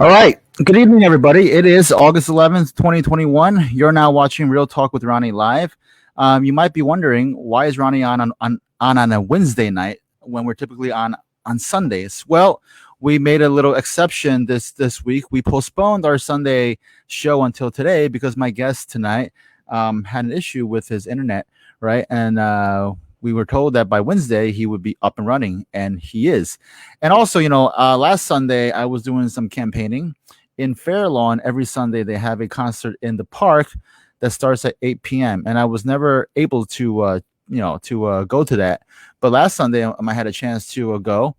All right. Good evening, everybody. It is August 11th, 2021. You're now watching Real Talk with Ronnie live. You might be wondering, why is Ronnie on a Wednesday night when we're typically on Sundays? Well, we made a little exception this week. We postponed our Sunday show until today because my guest tonight had an issue with his internet, right? And we were told that by Wednesday he would be up and running, and he is. And also, last Sunday I was doing some campaigning in Fair Lawn. Every Sunday they have a concert in the park that starts at 8 p.m. and I was never able to go to that. But last Sunday I had a chance to go,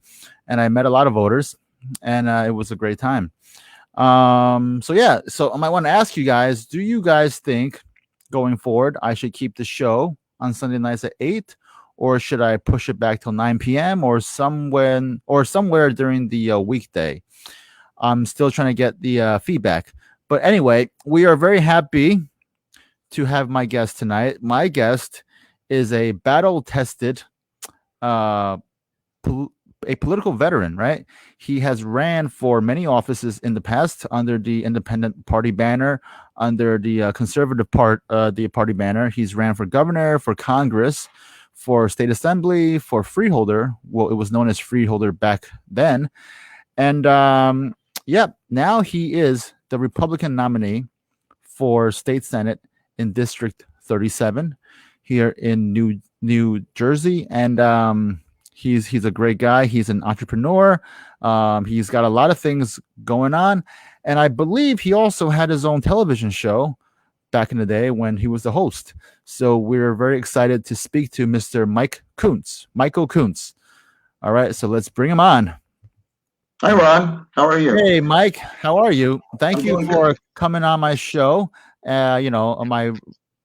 and I met a lot of voters, and it was a great time. So I might want to ask you guys: do you guys think going forward I should keep the show on Sunday nights at 8? Or should I push it back till 9 p.m. or somewhere during the weekday? I'm still trying to get the feedback. But anyway, we are very happy to have my guest tonight. My guest is a battle-tested a political veteran, right? He has ran for many offices in the past under the Independent Party banner, under the Conservative Party banner. He's ran for governor, for Congress, for state assembly, for freeholder. Well, it was known as freeholder back then. And now he is the Republican nominee for state senate in District 37 here in New Jersey. And he's a great guy. He's an entrepreneur. He's got a lot of things going on. And I believe he also had his own television show back in the day when he was the host. So we're very excited to speak to Mr. Michael Koontz. All right, so let's bring him on. Hi, Ron. How are you? Hey, Mike. How are you? Thank you for coming on my show. I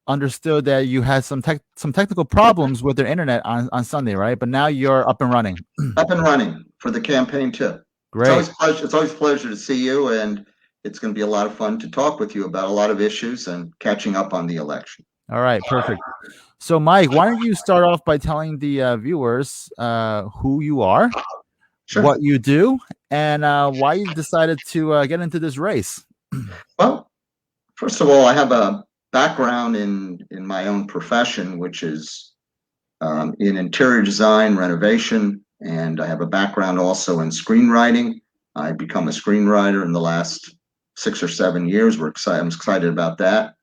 understood that you had some technical problems with your internet on Sunday, right? But now you're up and running. Up and running for the campaign too. Great. It's always a pleasure to see you, and it's going to be a lot of fun to talk with you about a lot of issues and catching up on the election. All right, perfect. So, Mike, why don't you start off by telling the viewers who you are, Sure. What you do, and why you decided to get into this race? Well, first of all, I have a background in my own profession, which is in interior design, renovation, and I have a background also in screenwriting. I've become a screenwriter in the last 6 or 7 years. I'm excited about that.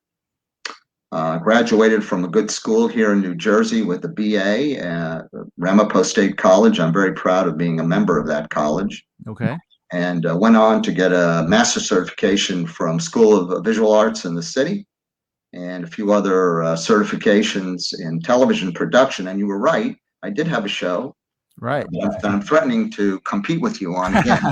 Graduated from a good school here in New Jersey with a BA at Ramapo State College. I'm very proud of being a member of that college. Okay. And went on to get a master's certification from School of Visual Arts in the city, and a few other certifications in television production. And you were right, I did have a show. Right. That I'm threatening to compete with you on again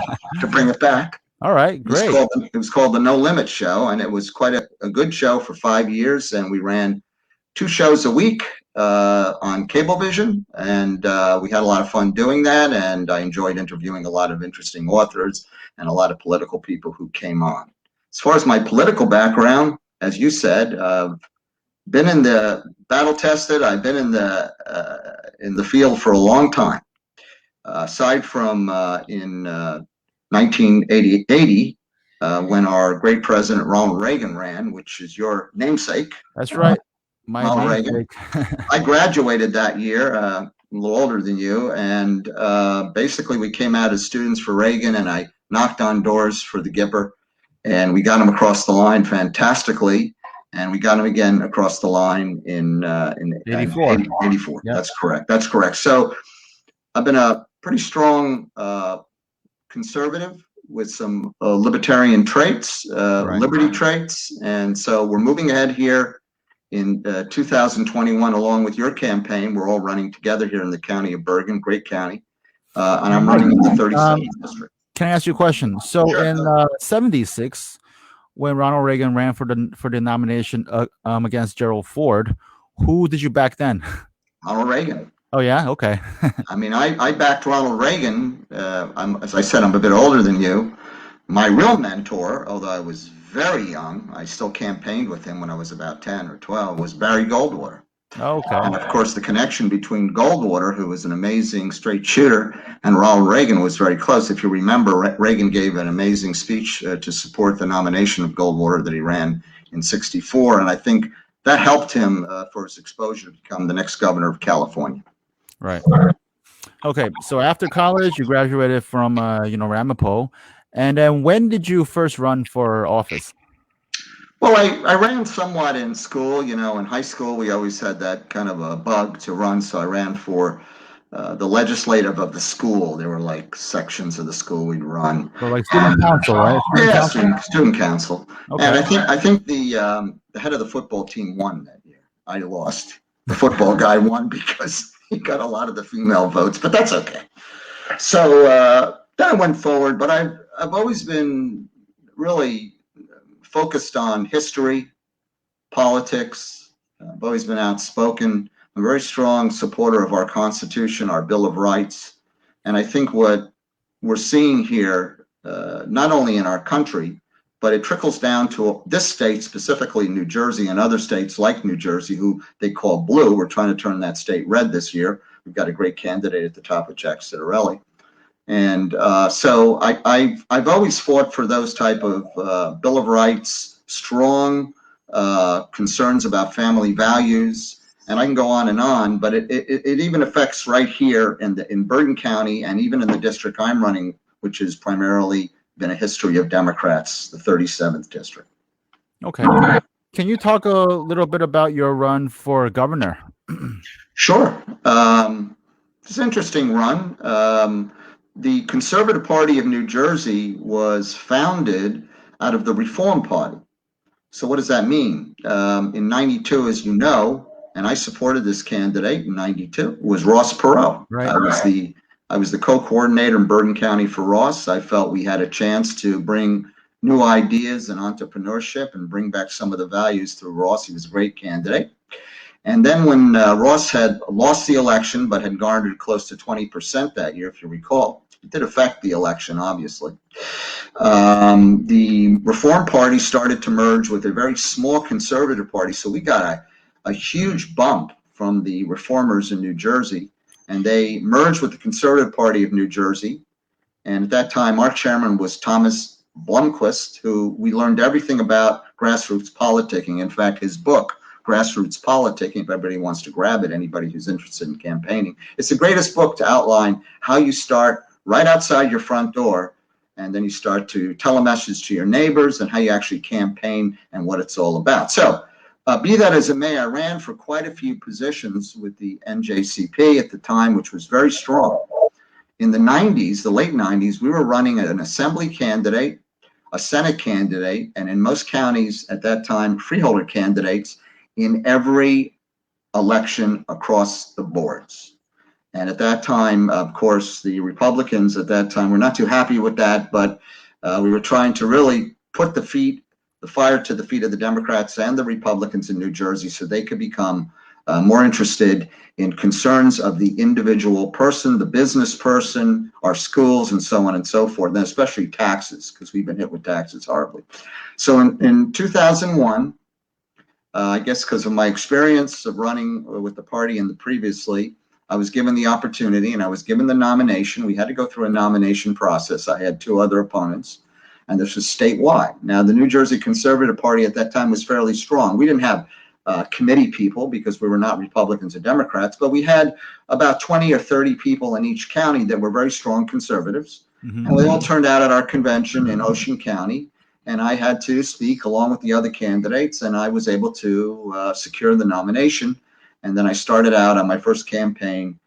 to bring it back. All right, great. It was called the No Limit Show, and it was quite a good show for 5 years. And we ran 2 shows a week on Cablevision, and we had a lot of fun doing that. And I enjoyed interviewing a lot of interesting authors and a lot of political people who came on. As far as my political background, as you said, been in the battle tested. I've been in the field for a long time. Aside from in 1980, when our great president Ronald Reagan ran, which is your namesake. That's right. Ronald Reagan. I graduated that year, a little older than you, and basically we came out as students for Reagan, and I knocked on doors for the Gipper, and we got him across the line fantastically, and we got him again across the line in 84. 84. Yep. That's correct. So I've been a pretty strong conservative with some libertarian traits, liberty traits. And so we're moving ahead here in 2021, along with your campaign. We're all running together here in the county of Bergen, great county. And I'm running in the 37th district. Can I ask you a question? So sure. In 76, when Ronald Reagan ran for the nomination against Gerald Ford, who did you back then? Ronald Reagan. Oh, yeah? Okay. I mean, I backed Ronald Reagan. As I said, I'm a bit older than you. My real mentor, although I was very young, I still campaigned with him when I was about 10 or 12, was Barry Goldwater. Okay. And of course, the connection between Goldwater, who was an amazing straight shooter, and Ronald Reagan was very close. If you remember, Reagan gave an amazing speech to support the nomination of Goldwater that he ran in '64, and I think that helped him for his exposure to become the next governor of California. Right. Okay. So after college, you graduated from Ramapo, and then when did you first run for office? Well, I ran somewhat in school. In high school, we always had that kind of a bug to run. So I ran for the legislative of the school. There were like sections of the school we'd run. So like student council, right? Yeah, student council. Okay. And I think the head of the football team won that year. I lost. The football guy won because he got a lot of the female votes, but that's okay. So then I went forward, but I've always been really focused on history, politics. I've always been outspoken. I'm a very strong supporter of our Constitution, our Bill of Rights. And I think what we're seeing here, not only in our country, but it trickles down to this state, specifically New Jersey, and other states like New Jersey, who they call blue. We're trying to turn that state red this year. We've got a great candidate at the top with Jack Citarelli. And so I've always fought for those type of Bill of Rights, strong concerns about family values, and I can go on, but it even affects right here in Bergen County, and even in the district I'm running, which has primarily been a history of Democrats, the 37th district. Okay. Can you talk a little bit about your run for governor? Sure. It's an interesting run. The Conservative Party of New Jersey was founded out of the Reform Party. So what does that mean? In '92, as you know, and I supported this candidate in '92, was Ross Perot. Right. I was the co-coordinator in Bergen County for Ross. I felt we had a chance to bring new ideas and entrepreneurship and bring back some of the values through Ross. He was a great candidate. And then when Ross had lost the election, but had garnered close to 20% that year, if you recall, it did affect the election, obviously. The Reform Party started to merge with a very small Conservative Party. So we got a huge bump from the reformers in New Jersey, and they merged with the Conservative Party of New Jersey. And at that time, our chairman was Thomas Blomquist, who we learned everything about grassroots politicking. In fact, his book, Grassroots Politicking, if everybody wants to grab it, anybody who's interested in campaigning, it's the greatest book to outline how you start right outside your front door, and then you start to tell a message to your neighbors and how you actually campaign and what it's all about. So be that as it may, I ran for quite a few positions with the NJCP at the time, which was very strong. In the 90s, the late 90s, we were running an assembly candidate, a Senate candidate, and in most counties at that time, freeholder candidates in every election across the boards. And at that time, of course, the Republicans at that time were not too happy with that, but we were trying to really put the fire to the feet of the Democrats and the Republicans in New Jersey so they could become more interested in concerns of the individual person, the business person, our schools, and so on and so forth, and especially taxes, because we've been hit with taxes horribly. So in 2001, I guess because of my experience of running with the party and previously, I was given the opportunity and I was given the nomination. We had to go through a nomination process. I had two other opponents, and this was statewide. Now, the New Jersey Conservative Party at that time was fairly strong. We didn't have committee people because we were not Republicans or Democrats, but we had about 20 or 30 people in each county that were very strong conservatives. Mm-hmm. And they all turned out at our convention in Ocean County. And I had to speak along with the other candidates, and I was able to secure the nomination. And then I started out on my first campaign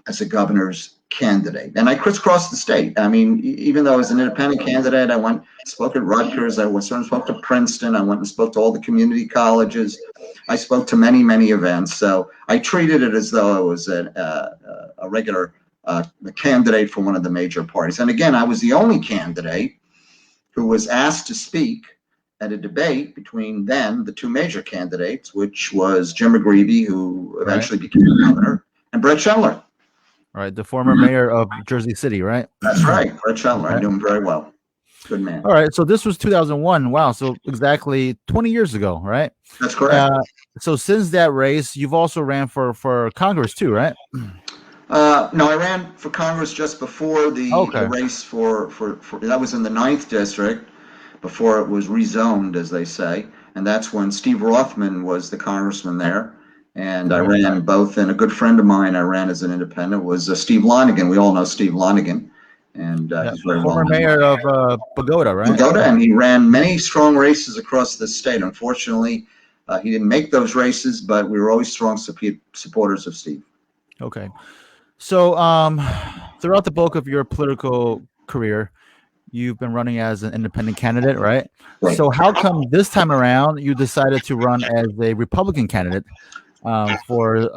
as a governor's candidate. And I crisscrossed the state. I mean, even though I was an independent candidate, I went and spoke at Rutgers. I went and spoke to Princeton. I went and spoke to all the community colleges. I spoke to many, many events. So I treated it as though I was a regular candidate for one of the major parties. And again, I was the only candidate who was asked to speak at a debate between then the two major candidates, which was Jim McGreevey, who eventually became governor, and Brett Schindler. Right, the former mayor of Jersey City, right? That's right, Brett Schindler. I knew him very well. Good man. All right. So this was 2001. Wow. So exactly 20 years ago, right? That's correct. So since that race, you've also ran for Congress too, right? No, I ran for Congress just before the race for that was in the 9th district, before it was rezoned, as they say, and that's when Steve Rothman was the congressman there. And I ran both, and a good friend of mine I ran as an independent was Steve Lonigan. We all know Steve Lonigan, and he's very former well mayor of Pagoda, right? Pagoda, and he ran many strong races across the state. Unfortunately, he didn't make those races, but we were always strong supporters of Steve. Okay. So throughout the bulk of your political career, you've been running as an independent candidate, right? Right. So how come this time around you decided to run as a Republican candidate for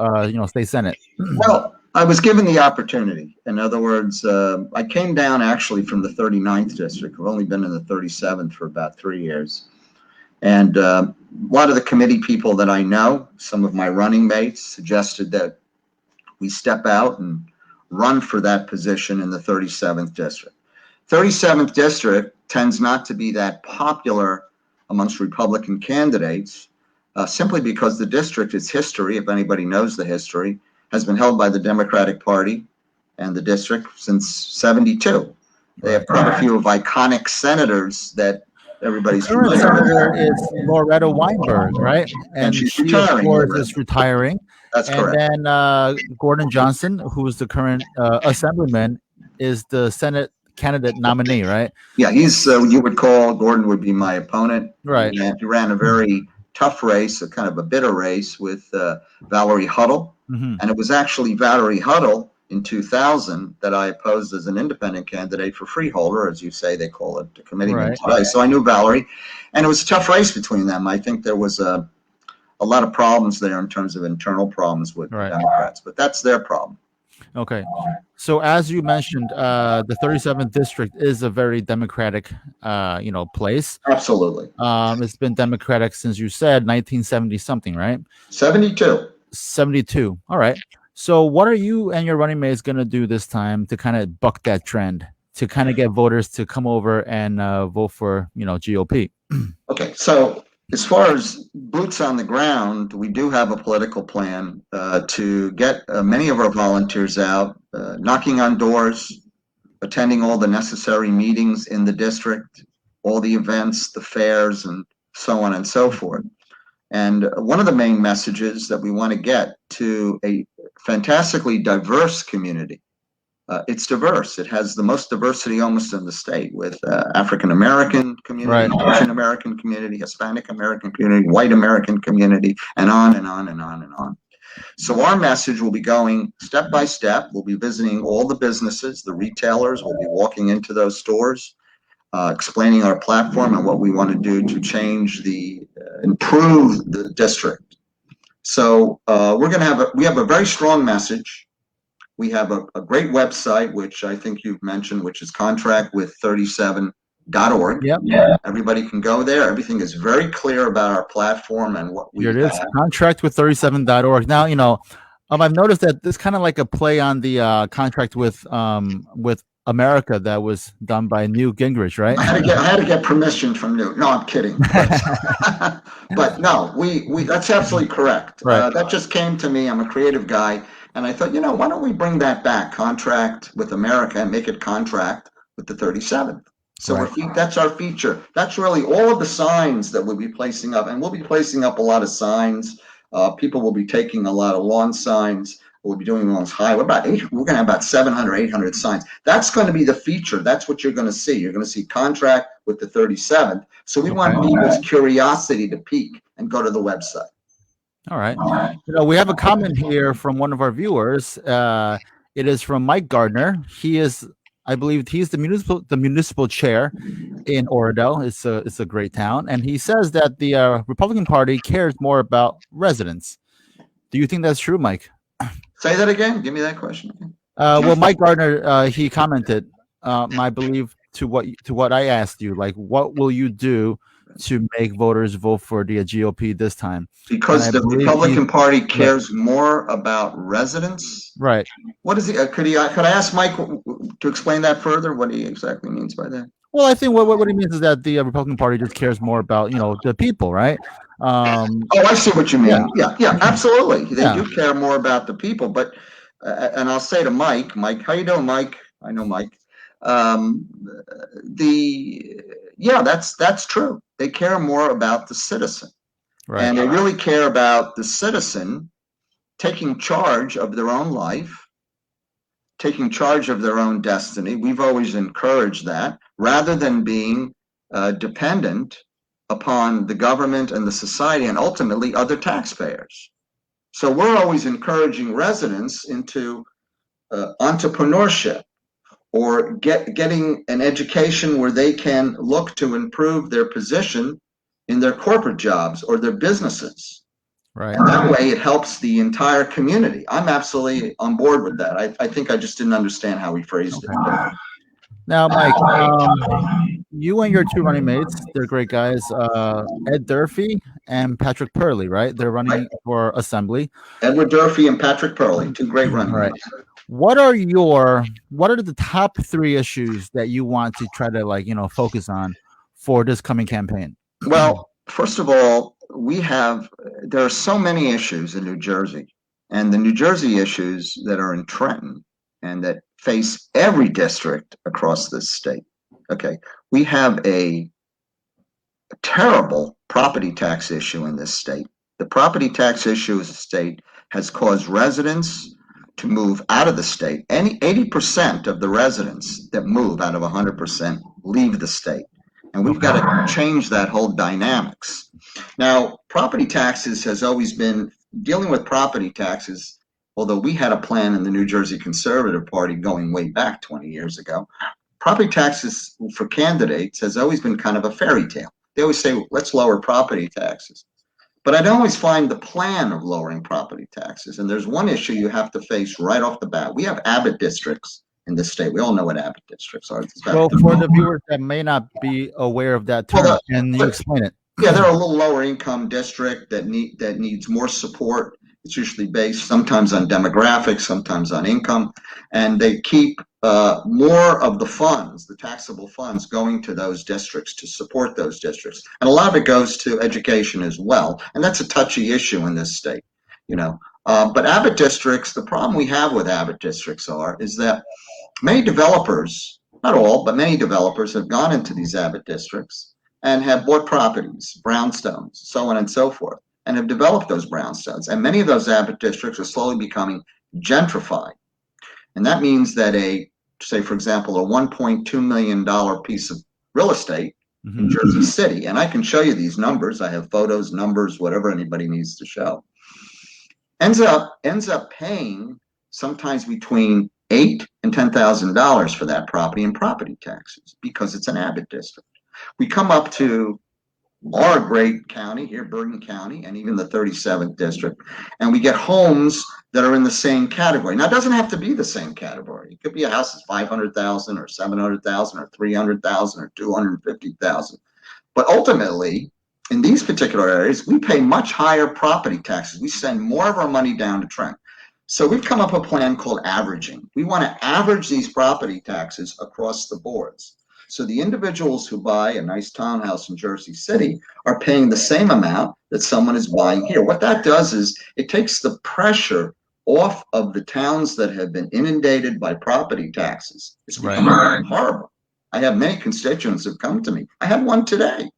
state senate? Well, I was given the opportunity. In other words, I came down actually from the 39th district. I've only been in the 37th for about 3 years. And a lot of the committee people that I know, some of my running mates, suggested that we step out and run for that position in the 37th district. 37th district tends not to be that popular amongst Republican candidates, simply because the district, its history, if anybody knows the history, has been held by the Democratic Party and the district since 72. They have quite a few of iconic senators that everybody's familiar with. The current senator is Loretta Weinberg, right? And she's retiring. Of course, is retiring. That's correct. And then Gordon Johnson, who is the current assemblyman, is the Senate candidate nominee, right? Yeah, he's you would call Gordon would be my opponent. Right. He ran a very tough race, a kind of a bitter race with Valerie Huddle. And it was actually Valerie Huddle in 2000 that I opposed as an independent candidate for Freeholder, as you say, they call it, the committeeman today. So I knew Valerie, and it was a tough race between them. I think there was a lot of problems there in terms of internal problems with the Democrats, but that's their problem. Okay. So as you mentioned, the 37th district is a very Democratic, place. Absolutely. It's been Democratic since you said 1970 something, right? 72. 72. All right. So what are you and your running mates going to do this time to kind of buck that trend, to kind of get voters to come over and vote for, GOP? Okay. So as far as boots on the ground, we do have a political plan to get many of our volunteers out, knocking on doors, attending all the necessary meetings in the district, all the events, the fairs, and so on and so forth. And one of the main messages that we want to get to a fantastically diverse community. It's diverse. It has the most diversity almost in the state, with African American community, Asian American community, Hispanic American community, white American community, and on and on and on and on. So our message will be going step by step. We'll be visiting all the businesses, the retailers. We'll be walking into those stores, explaining our platform and what we want to do to change improve the district. So we're going to we have a very strong message. We have a great website, which I think you've mentioned, which is contractwith37.org. Yep. Everybody can go there. Everything is very clear about our platform and what we Here it is, contractwith37.org. Now, I've noticed that this kind of like a play on the contract with America that was done by Newt Gingrich, right? I had to get permission from Newt. No, I'm kidding. But no, we that's absolutely correct. Right. That just came to me. I'm a creative guy. And I thought, why don't we bring that back, contract with America, and make it contract with the 37th. So that's our feature. That's really all of the signs that we'll be placing up. And we'll be placing up a lot of signs. People will be taking a lot of lawn signs. We'll be doing lawns high. We're going to have about 700, 800 signs. That's going to be the feature. That's what you're going to see. You're going to see contract with the 37th. So we want people's curiosity to peek and go to the website. All right. We have a comment here from one of our viewers. It is from Mike Gardner. He is, I believe, he's the municipal chair in Oradell. It's a great town, and he says that the Republican Party cares more about residents. Do you think that's true, Mike? Say that again. Give me that question again. Well, Mike Gardner, he commented, I believe, to what I asked you, like, what will you do to make voters vote for the GOP this time? Because the Republican Party cares more about residents. Right. What is it? Could I ask Mike to explain that further? What he exactly means by that? Well, I think what he means is that the Republican Party just cares more about the people, right? Oh, I see what you Yeah, mean. Yeah, yeah, absolutely. They yeah, do care more about the people, but and I'll say to Mike, how you doing, Mike? I know Mike. Um, the Yeah, that's true. They care more about the citizen, right, and they really care about the citizen taking charge of their own life, taking charge of their own destiny. We've always encouraged that rather than being dependent upon the government and the society and ultimately other taxpayers. So we're always encouraging residents into entrepreneurship or getting an education where they can look to improve their position in their corporate jobs or their businesses. right. And that way it helps the entire community. I'm absolutely on board with that. I think I just didn't understand how he phrased it. Okay. Now, Mike, you and your two running mates, they're great guys. Ed Durfee and Patrick Purley, right? They're Right? running for assembly. Edward Durfee and Patrick Purley, two great running Right. mates. What are the top three issues that you want to try to focus on for this coming campaign? Well, first of all, there are so many issues in New Jersey, and the New Jersey issues that are in Trenton and that face every district across this state. Okay, we have a terrible property tax issue in this state. The property tax issue in the state has caused residents to move out of the state. 80% of the residents that move out of 100% leave the state. And we've got to change that whole dynamics. Now, property taxes has always been dealing with property taxes, although we had a plan in the New Jersey Conservative Party going way back 20 years ago. Property taxes for candidates has always been kind of a fairy tale. They always say, let's lower property taxes. But I don't always find the plan of lowering property taxes. And there's one issue you have to face right off the bat. We have Abott districts in this state. We all know what Abott districts are. Well, for the viewers that may not be aware of that term, can you explain it? Yeah, they're a little lower income district that needs more support. It's usually based sometimes on demographics, sometimes on income, and they keep more of the funds, the taxable funds, going to those districts to support those districts, and a lot of it goes to education as well, and that's a touchy issue in this state, you know. But Abbott districts, the problem we have with Abbott districts is that many developers, not all, but many developers have gone into these Abbott districts and have bought properties, brownstones, so on and so forth, and have developed those brownstones. And many of those Abbott districts are slowly becoming gentrified. And that means that say, for example, a $1.2 million piece of real estate in Jersey City, and I can show you these numbers. I have photos, numbers, whatever anybody needs to show, ends up paying sometimes between $8,000 and $10,000 for that property in property taxes because it's an Abbott district. We come up to our great county here, Bergen County, and even the 37th district, and we get homes that are in the same category. Now, it doesn't have to be the same category. It could be a house that's $500,000 or $700,000 or $300,000 or $250,000. But ultimately, in these particular areas, we pay much higher property taxes. We send more of our money down to Trent. So we've come up with a plan called averaging. We want to average these property taxes across the boards. So the individuals who buy a nice townhouse in Jersey City are paying the same amount that someone is buying here. What that does is it takes the pressure off of the towns that have been inundated by property taxes. It's become horrible. I have many constituents who've come to me. I had one today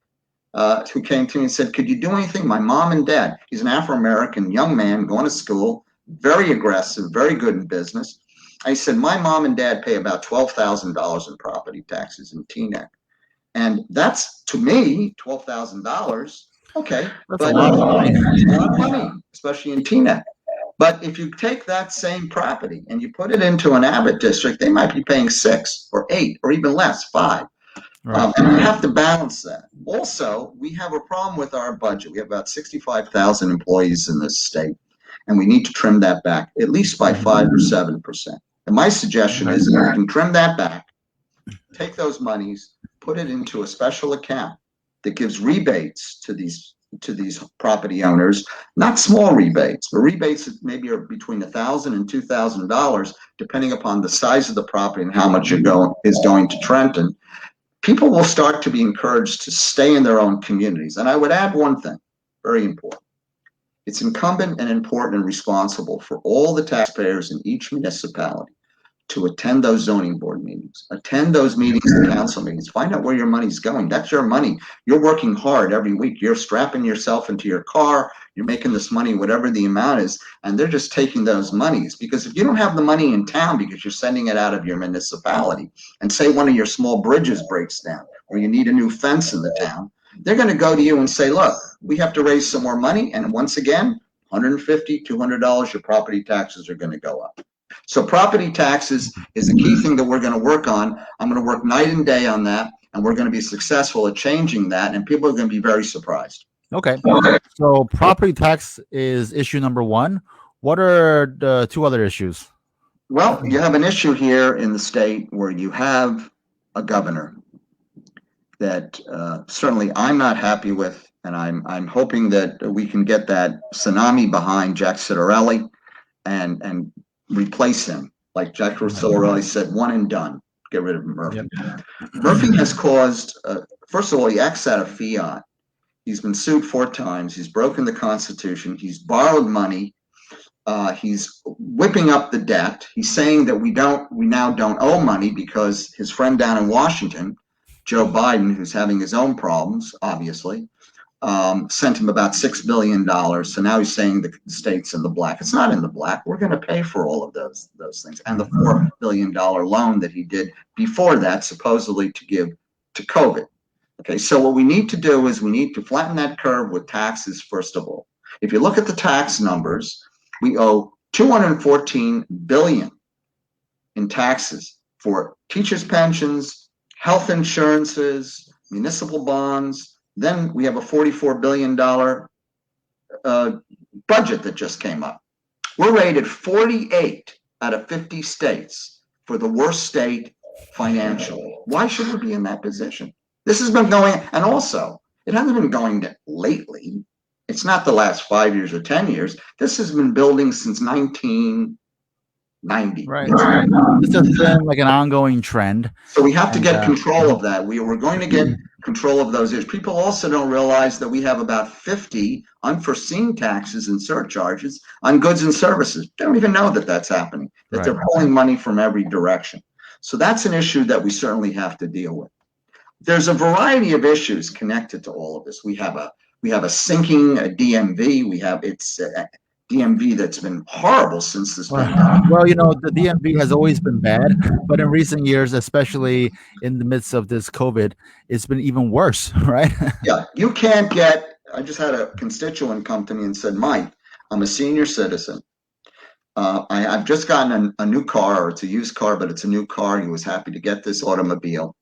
who came to me and said, could you do anything? My mom and dad, he's an Afro-American young man going to school, very aggressive, very good in business. I said, my mom and dad pay about $12,000 in property taxes in Teaneck. And that's, to me, $12,000. Okay. That's a lot of money. A lot of money, especially in Teaneck. But if you take that same property and you put it into an Abbott district, they might be paying 6 or 8 or even less, 5. Right. And we have to balance that. Also, we have a problem with our budget. We have about 65,000 employees in this state, and we need to trim that back at least by 5 or 7%. And my suggestion is that we can trim that back, take those monies, put it into a special account that gives rebates to these property owners, not small rebates, but rebates that maybe are between $1,000 and $2,000, depending upon the size of the property and how much is going to Trenton. people will start to be encouraged to stay in their own communities. And I would add one thing, very important. It's incumbent and important and responsible for all the taxpayers in each municipality to attend those zoning board meetings, attend those meetings and council meetings, find out where your money's going. That's your money. You're working hard every week. You're strapping yourself into your car. You're making this money, whatever the amount is, and they're just taking those monies. Because if you don't have the money in town because you're sending it out of your municipality, and say one of your small bridges breaks down, or you need a new fence in the town, they're going to go to you and say, look, we have to raise some more money. And once again, $150, $200, your property taxes are going to go up. So property taxes is a key thing that we're going to work on. I'm going to work night and day on that, and we're going to be successful at changing that, and people are going to be very surprised. Okay. So property tax is issue number one. What are the two other issues? Well, you have an issue here in the state where you have a governor that certainly I'm not happy with, and I'm hoping that we can get that tsunami behind Jack Citarelli and replace him. Like Jack Citarelli said, one and done. Get rid of Murphy. Yep. Murphy has caused, first of all, he acts out of fiat. He's been sued 4 times. He's broken the Constitution. He's borrowed money. He's whipping up the debt. He's saying that we now don't owe money because his friend down in Washington, Joe Biden, who's having his own problems, obviously, sent him about $6 billion. So now he's saying the state's in the black. It's not in the black. We're going to pay for all of those things. And the $4 billion loan that he did before that, supposedly to give to COVID. Okay, so what we need to do is we need to flatten that curve with taxes, first of all. If you look at the tax numbers, we owe $214 billion in taxes for teachers' pensions, health insurances, municipal bonds. Then we have a $44 billion budget that just came up. We're rated 48 out of 50 states for the worst state financially. Why should we be in that position? This has been going, and also, it hasn't been going lately. It's not the last 5 years or 10 years. This has been building since 1990. Right. This has been like an ongoing trend. So we have to get control of that. We're going to get control of those issues. People also don't realize that we have about 50 unforeseen taxes and surcharges on goods and services. They don't even know that that's happening, that they're pulling money from every direction. So that's an issue that we certainly have to deal with. There's a variety of issues connected to all of this. We have a sinking DMV. We have DMV that's been horrible since this pandemic. Well, the DMV has always been bad, but in recent years, especially in the midst of this COVID, it's been even worse, right? Yeah, you can't get. I just had a constituent come to me and said, Mike, I'm a senior citizen. I've just gotten a new car, or it's a used car, but it's a new car. He was happy to get this automobile.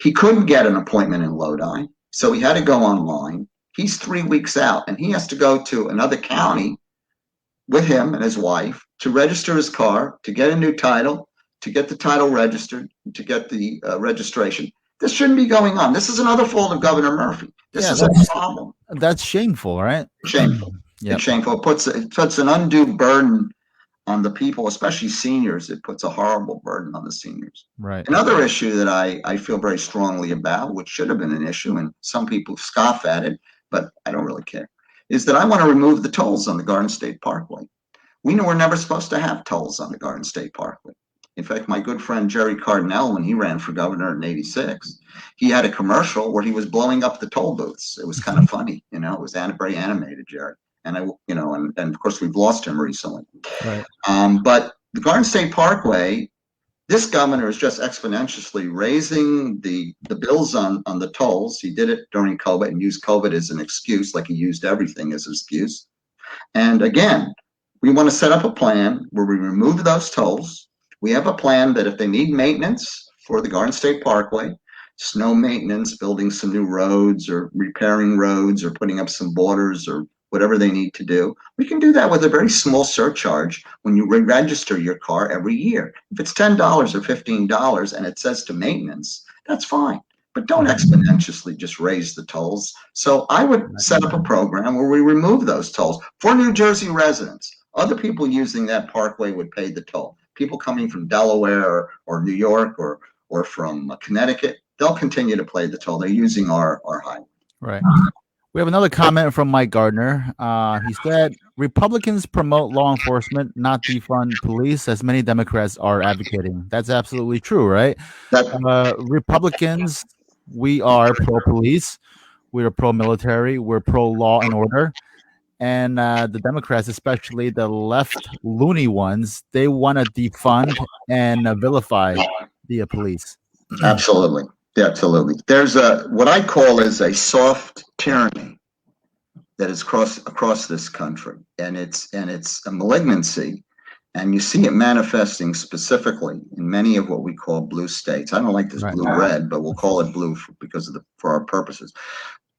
He couldn't get an appointment in Lodi, so he had to go online. He's 3 weeks out, and he has to go to another county with him and his wife to register his car, to get a new title, to get the title registered, to get the registration. This shouldn't be going on. This is another fault of Governor Murphy. This is a problem. That's shameful, right? Shameful. Yep. It's shameful. It puts an undue burden on the people, especially seniors. It puts a horrible burden on the seniors. Right. Another issue that I feel very strongly about, which should have been an issue, and some people scoff at it, but I don't really care, is that I want to remove the tolls on the Garden State Parkway. We know we're never supposed to have tolls on the Garden State Parkway. In fact, my good friend Jerry Cardinal, when he ran for governor in '86, he had a commercial where he was blowing up the toll booths. It was kind of funny, it was very animated, Jerry. And and of course we've lost him recently. Right. But the Garden State Parkway, this governor is just exponentially raising the bills on the tolls. He did it during COVID and used COVID as an excuse, like he used everything as an excuse. And again, we want to set up a plan where we remove those tolls. We have a plan that if they need maintenance for the Garden State Parkway, snow maintenance, building some new roads or repairing roads or putting up some borders or whatever they need to do, we can do that with a very small surcharge when you re-register your car every year. If it's $10 or $15 and it says to maintenance, that's fine. But don't exponentially just raise the tolls. So I would set up a program where we remove those tolls for New Jersey residents. Other people using that parkway would pay the toll. People coming from Delaware or New York or from Connecticut, they'll continue to play the toll. They're using our hype. Right. We have another comment from Mike Gardner. He said, Republicans promote law enforcement, not defund police, as many Democrats are advocating. That's absolutely true, right? Republicans, we are pro-police. We are pro-military. We're pro-law and order. And the Democrats, especially the left loony ones, they want to defund and vilify the police. Absolutely. Yeah, absolutely. There's what I call is a soft tyranny that is across this country, and it's a malignancy, and you see it manifesting specifically in many of what we call blue states. I don't like this blue-red, but we'll call it blue for our purposes.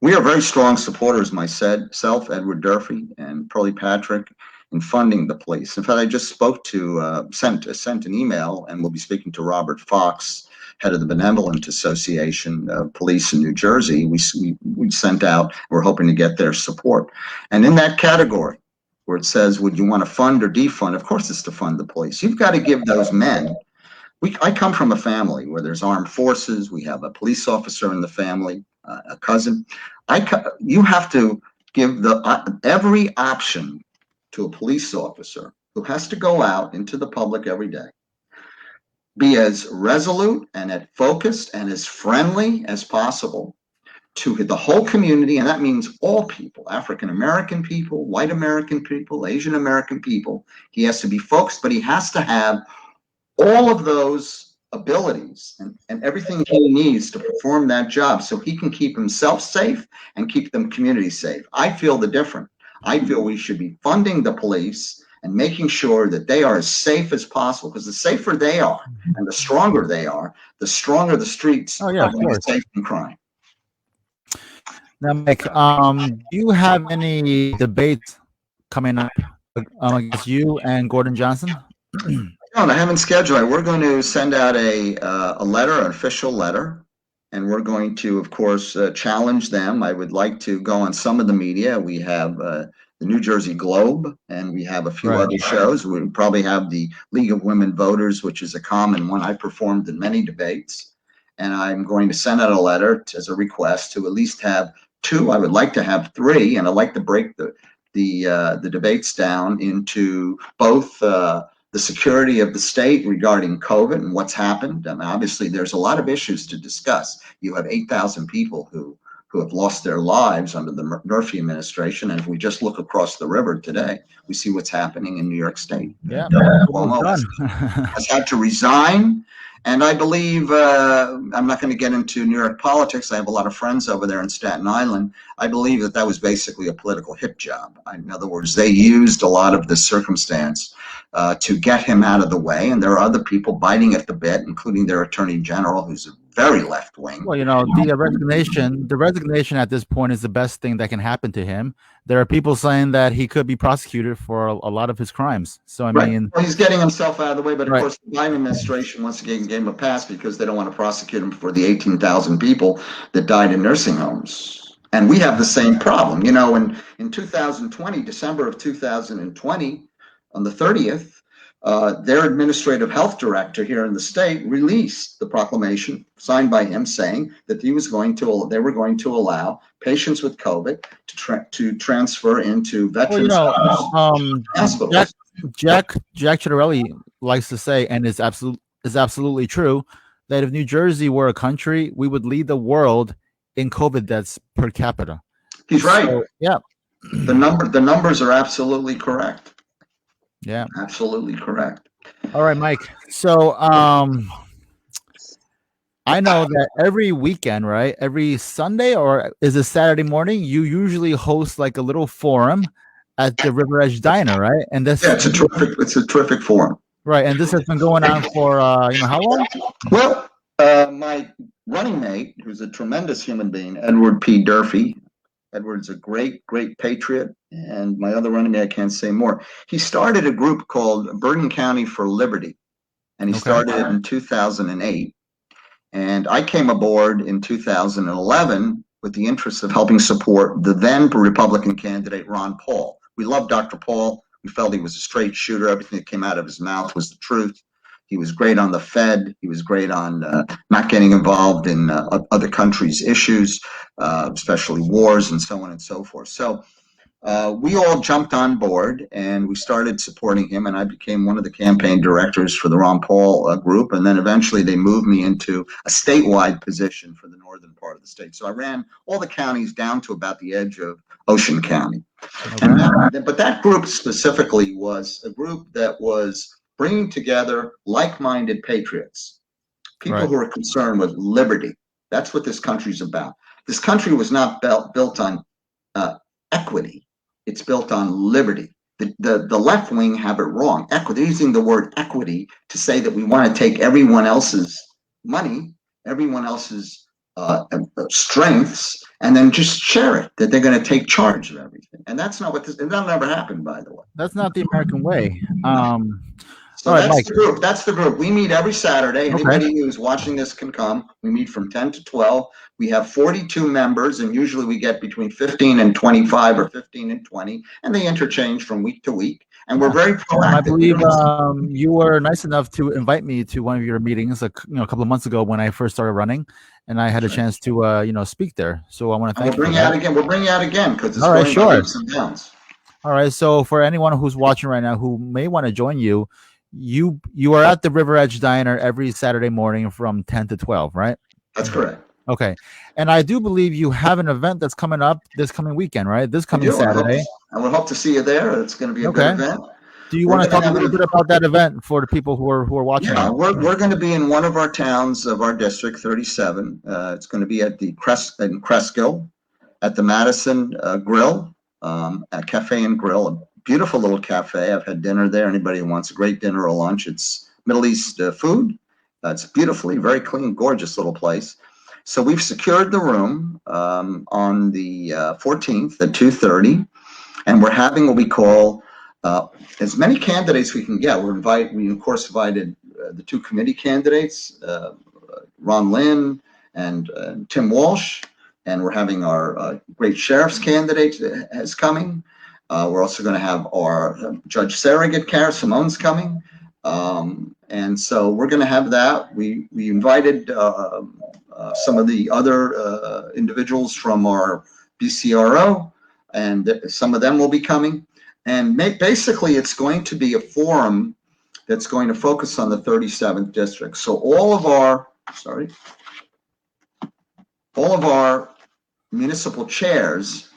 We are very strong supporters, myself, Edward Durfee, and Pearlie Patrick, in funding the police. In fact, I just spoke to, sent an email, and we'll be speaking to Robert Fox, head of the Benevolent Association of Police in New Jersey. We sent out, we're hoping to get their support. And in that category, where it says, would you want to fund or defund? Of course it's to fund the police. You've got to give those men, I come from a family where there's armed forces, we have a police officer in the family, a cousin. You have to give every option to a police officer who has to go out into the public every day, be as resolute and as focused and as friendly as possible to the whole community, and that means all people, African American people, white American people, Asian American people. He has to be focused, but he has to have all of those abilities and everything he needs to perform that job so he can keep himself safe and keep the community safe. I feel the different. I feel we should be funding the police and making sure that they are as safe as possible, because the safer they are and the stronger they are, the stronger the streets are going to be safe from crime. Now, Mike, do you have any debates coming up against you and Gordon Johnson? No, I haven't scheduled it. We're going to send out a letter, an official letter, and we're going to, of course, challenge them. I would like to go on some of the media. We have the New Jersey Globe, and we have a few other shows. We probably have the League of Women Voters, which is a common one. I performed in many debates, and I'm going to send out a letter as a request to at least have 2. I would like to have 3, and I'd like to break the debates down into both the security of the state regarding COVID and what's happened. I mean, obviously, there's a lot of issues to discuss. You have 8,000 people who have lost their lives under the Murphy administration. And if we just look across the river today, we see what's happening in New York State. Yeah, Cuomo has had to resign. And I believe, I'm not going to get into New York politics. I have a lot of friends over there in Staten Island. I believe that was basically a political hip job. In other words, they used a lot of this circumstance to get him out of the way. And there are other people biting at the bit, including their attorney general, who's very left wing. Well, the resignation at this point is the best thing that can happen to him. There are people saying that he could be prosecuted for a lot of his crimes. So I mean, well, he's getting himself out of the way, but of course, the Biden administration once again gave him a pass because they don't want to prosecute him for the 18,000 people that died in nursing homes. And we have the same problem. You know, in 2020, December of 2020, on the 30th, their administrative health director here in the state released the proclamation signed by him saying that they were going to allow patients with COVID to transfer into veterans hospitals. Jack Ciattarelli likes to say, and is absolutely true, that if New Jersey were a country, we would lead the world in COVID deaths per capita. He's right. So, yeah, the numbers are absolutely correct. Yeah, absolutely correct. All right, Mike. So I know that every weekend, right? Every Sunday, or is it Saturday morning, you usually host like a little forum at the River Edge Diner, right? And this it's a terrific forum. Right, and this has been going on for how long? Well, my running mate, who's a tremendous human being, Edward P. Durfee. Edward's a great, great patriot, and my other running mate, I can't say more. He started a group called Bergen County for Liberty, and he started it in 2008. And I came aboard in 2011 with the interest of helping support the then Republican candidate, Ron Paul. We loved Dr. Paul. We felt he was a straight shooter. Everything that came out of his mouth was the truth. He was great on the Fed. He was great on not getting involved in other countries' issues, especially wars and so on and so forth. So we all jumped on board and we started supporting him, and I became one of the campaign directors for the Ron Paul group, and then eventually they moved me into a statewide position for the northern part of the state. So I ran all the counties down to about the edge of Ocean County. But that group specifically was a group that was bringing together like-minded patriots, people who are concerned with liberty. That's what this country's about. This country was not built on equity. It's built on liberty. The left wing have it wrong. Equity, they're using the word equity to say that we want to take everyone else's money, everyone else's strengths, and then just share it, that they're going to take charge of everything. And that's not what that'll never happen, by the way. That's not the American way. So that's the group. That's the group. We meet every Saturday. Anybody who's watching this can come. We meet from 10 to 12. We have 42 members, and usually we get between 15 and 25 or 15 and 20, and they interchange from week to week. And we're very proactive. I believe you were nice enough to invite me to one of your meetings a couple of months ago when I first started running, and I had a chance to speak there. So I want to thank you. We'll bring you out again because it's all right, sure. Ups and downs. All right. So for anyone who's watching right now who may want to join you, you are at the River Edge Diner every Saturday morning from 10 to 12, right? That's correct. Okay. And I do believe you have an event that's coming up this coming weekend, right? This coming Saturday. I would hope to see you there. It's going to be a good event. Do you want to talk a little bit about that event for the people who are watching? Yeah, we're going to be in one of our towns of our district, 37. It's going to be at the in Cresskill at the Madison Grill, at Cafe and Grill, a beautiful little cafe. I've had dinner there. Anybody who wants a great dinner or lunch, it's Middle East food. It's beautifully, very clean, gorgeous little place. So we've secured the room on the 14th at 2:30, and we're having what we call as many candidates we can get. We of course invited the two committee candidates, Ron Lin and Tim Walsh, and we're having our great sheriff's candidate is coming. We're also going to have our Judge Surrogate Cara Simone's coming. And so we're going to have that. We invited some of the other individuals from our BCRO, and some of them will be coming. And basically, it's going to be a forum that's going to focus on the 37th district. So all of our municipal chairs,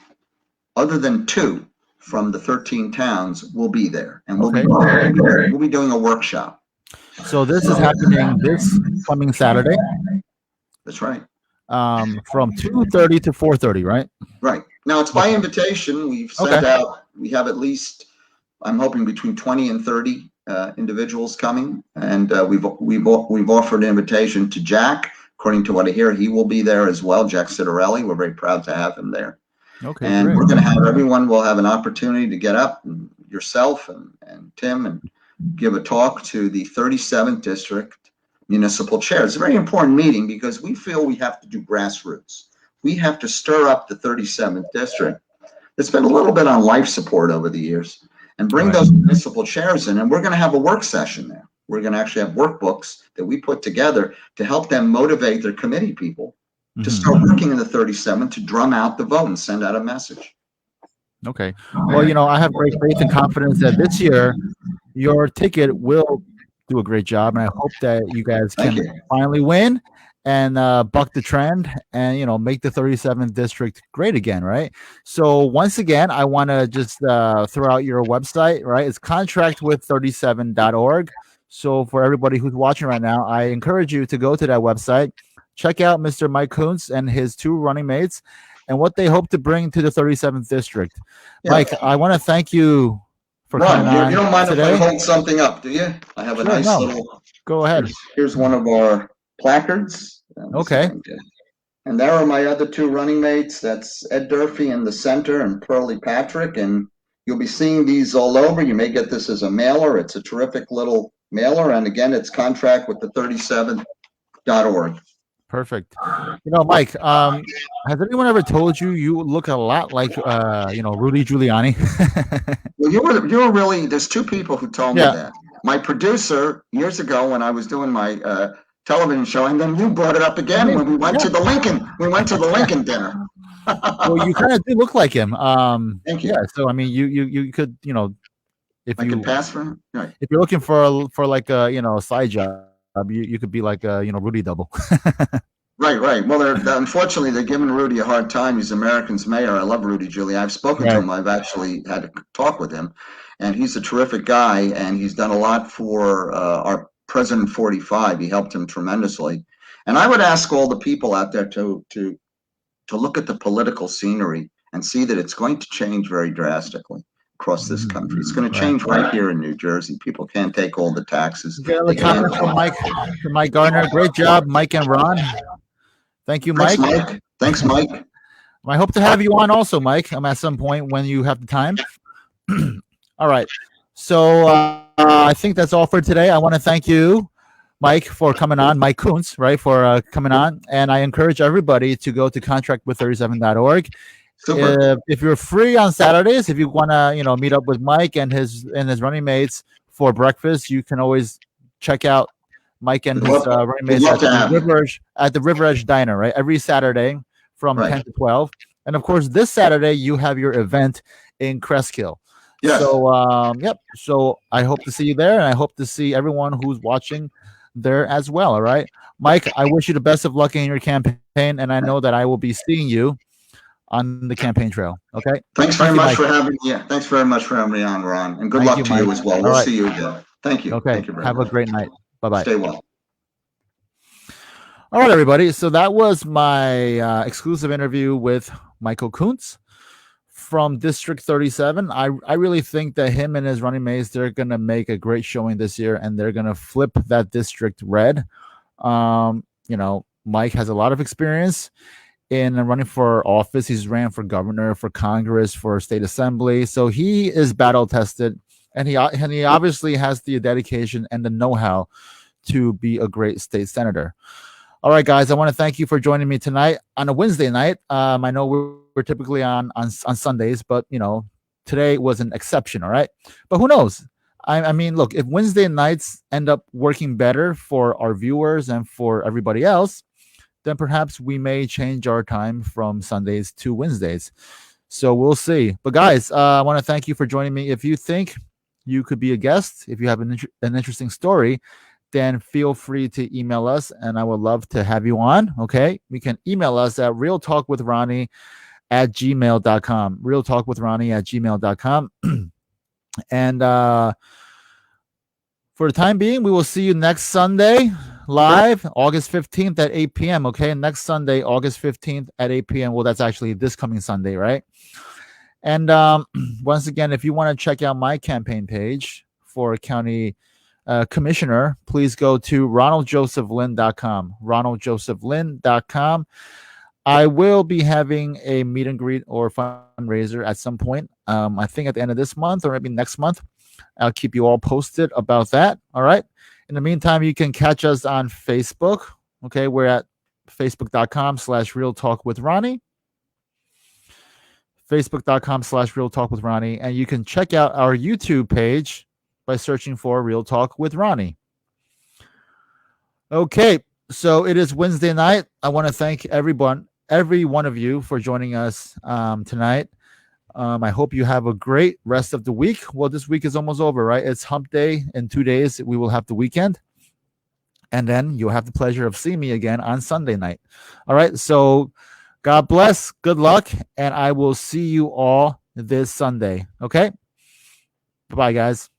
other than two from the 13 towns, will be there, and we'll be doing a workshop. So this is happening this coming Saturday. That's right. From 2:30 to 4:30, right? Right. Now it's by invitation. We've sent out. We have at least, I'm hoping, between 20 and 30 individuals coming, and we've offered an invitation to Jack. According to what I hear, he will be there as well. Jack Citarelli. We're very proud to have him there. Okay. And great. we're going to have everyone will have an opportunity to get up, and yourself and Tim, and give a talk to the 37th district municipal chair. It's a very important meeting because we feel we have to do grassroots. We have to stir up the 37th district. It's been a little bit on life support over the years, and bring those municipal chairs in. And we're going to have a work session there. We're going to actually have workbooks that we put together to help them motivate their committee people to start working in the 37th to drum out the vote and send out a message. Okay. Well, I have great faith and confidence that this year your ticket will do a great job, and I hope that you guys can finally win and buck the trend and make the 37th district great again, right? So once again, I want to just throw out your website, right? It's contractwith37.org. So for everybody who's watching right now, I encourage you to go to that website, check out Mr. Mike Koontz and his two running mates and what they hope to bring to the 37th district. Yeah. Mike, I want to thank you for coming on. You don't mind today? If I hold something up, do you? I have a nice little. Go ahead. Here's one of our placards. Okay. And there are my other two running mates. That's Ed Durfee in the center and Pearlie Patrick. And you'll be seeing these all over. You may get this as a mailer. It's a terrific little mailer. And again, it's contractwith37.org. Perfect. Mike, has anyone ever told you look a lot like Rudy Giuliani? Well, you were really. There's two people who told me that. my producer years ago when I was doing my television show, and then you brought it up again when we went to the Lincoln. We went to the Lincoln dinner. Well, you kind of do look like him. Thank you. Yeah. So I mean, you could, if I could pass for him. Right. if you're looking for like a a side job, you could be like a Rudy double. Right. Well, unfortunately, they're giving Rudy a hard time. He's America's mayor. I love Rudy Giuliani. I've spoken to him. I've actually had a talk with him, and he's a terrific guy, and he's done a lot for our President 45. He helped him tremendously. And I would ask all the people out there to look at the political scenery and see that it's going to change very drastically across this country. It's going to change right here in New Jersey. People can't take all the taxes. Got a comment from Mike Gardner. Great job, Mike and Ron. Thank you, Mike. Thanks, Mike. I hope to have you on also, Mike. At some point when you have the time. All right. So I think that's all for today. I want to thank you, Mike, for coming on. Mike Koontz, right, for coming on. And I encourage everybody to go to contractwith37.org. If you're free on Saturdays, if you want to, meet up with Mike and his running mates for breakfast, you can always check out Mike and his running mates at the River Edge Diner, right? Every Saturday from 10 to 12. And of course, this Saturday you have your event in Cresskill. Yes. So, So I hope to see you there, and I hope to see everyone who's watching there as well. All right, Mike. I wish you the best of luck in your campaign, and I know that I will be seeing you on the campaign trail. Okay. Thanks very much for having me. Thanks very much for having me on, Ron, and good luck to you as well. We'll see you again. Thank you. Okay. Thank you very much. Have a great night. Bye-bye. Stay well. All right, everybody. So that was my exclusive interview with Michael Koontz from District 37. I really think that him and his running mates, they're going to make a great showing this year, and they're going to flip that district red. Mike has a lot of experience in running for office. He's ran for governor, for Congress, for state assembly. So he is battle tested. And he obviously has the dedication and the know-how to be a great state senator. All right, guys, I want to thank you for joining me tonight on a Wednesday night. I know we're typically on Sundays, but, today was an exception, all right? But who knows? I mean, look, if Wednesday nights end up working better for our viewers and for everybody else, then perhaps we may change our time from Sundays to Wednesdays. So we'll see. But, guys, I want to thank you for joining me. If you think you could be a guest, if you have an interesting story, then feel free to email us, and I would love to have you on. Okay, you can email us at realtalkwithronnie@gmail.com. realtalkwithronnie@gmail.com. And for the time being, we will see you next Sunday live, August 15th at 8 p.m. Okay, next Sunday, August 15th at 8 p.m. Well, that's actually this coming Sunday, right? And once again, if you want to check out my campaign page for county commissioner, please go to ronaldjosephlin.com. ronaldjosephlin.com. I will be having a meet and greet or fundraiser at some point. I think at the end of this month or maybe next month. I'll keep you all posted about that. All right. In the meantime, you can catch us on Facebook. Okay. We're at facebook.com/realtalkwithronnie. facebook.com/realtalkwithronnie. And you can check out our YouTube page by searching for Real Talk with Ronnie. Okay, so it is Wednesday night. I want to thank every one of you for joining us tonight. I hope you have a great rest of the week. Well, this week is almost over, right? It's hump day. In 2 days, we will have the weekend. And then you'll have the pleasure of seeing me again on Sunday night. All right, so God bless, good luck, and I will see you all this Sunday. Okay? Bye-bye, guys.